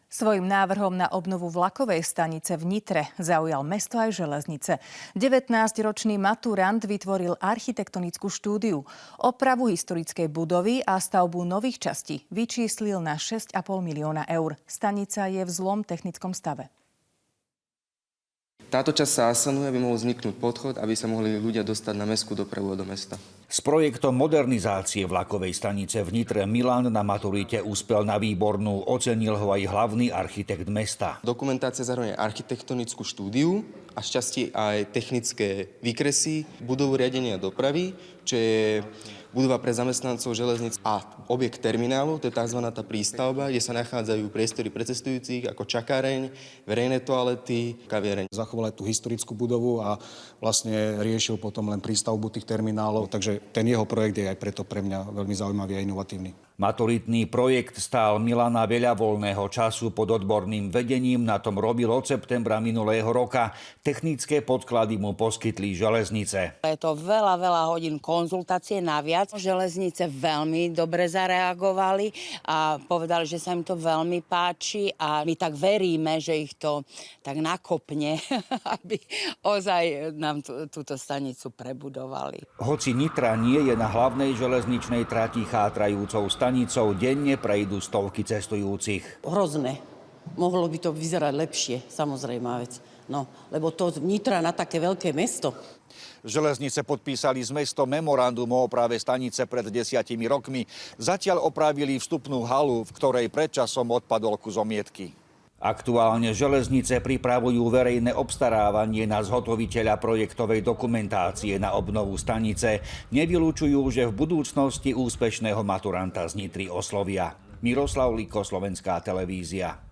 Svojím návrhom na obnovu vlakovej stanice v Nitre zaujal mesto aj železnice. 19-ročný maturant vytvoril architektonickú štúdiu. Opravu historickej budovy a stavbu nových častí vyčíslil na 6,5 milióna eur. Stanica je v zlom technickom stave. Táto časť sa asanuje, aby mohol vzniknúť podchod, aby sa mohli ľudia dostať na mestskú dopravu do mesta. S projektom modernizácie vlakovej stanice v Nitre Milan na maturite úspel na výbornú, ocenil ho aj hlavný architekt mesta. Dokumentácia zahrňuje architektonickú štúdiu a šťastie aj technické výkresy budovu riadenia dopravy, čo je budova pre zamestnancov železníc a objekt terminálu, to je tzv. Tá prístavba, kde sa nachádzajú priestory pre cestujúcich ako čakáreň, verejné toalety, kaviareň. Zachoval aj tú historickú budovu a vlastne riešil potom len prístavbu tých terminálov, takže ten jeho projekt je aj preto pre mňa veľmi zaujímavý a inovatívny. Maturitný projekt stál Milana veľa voľného času pod odborným vedením, na tom robil od septembra minulého roka. Technické podklady mu poskytli železnice. Je to veľa hodín konzultácie naviac. Železnice veľmi dobre zareagovali a povedali, že sa im to veľmi páči a my tak veríme, že ich to tak nakopne, aby ozaj nám túto stanicu prebudovali. Hoci Nitra nie je na hlavnej železničnej trati chátrajúcou stanicou, denne prejdú stovky cestujúcich. Hrozné. Mohlo by to vyzerať lepšie, samozrejme vec. No, lebo to Nitra na také veľké mesto. Železnice podpísali s mestom memorandum o oprave stanice pred 10 rokmi. Zatiaľ opravili vstupnú halu, v ktorej predčasom odpadol kus omietky. Aktuálne železnice pripravujú verejné obstarávanie na zhotoviteľa projektovej dokumentácie na obnovu stanice. Nevylučujú, že v budúcnosti úspešného maturanta z Nitry oslovia. Miroslav Liko, Slovenská televízia.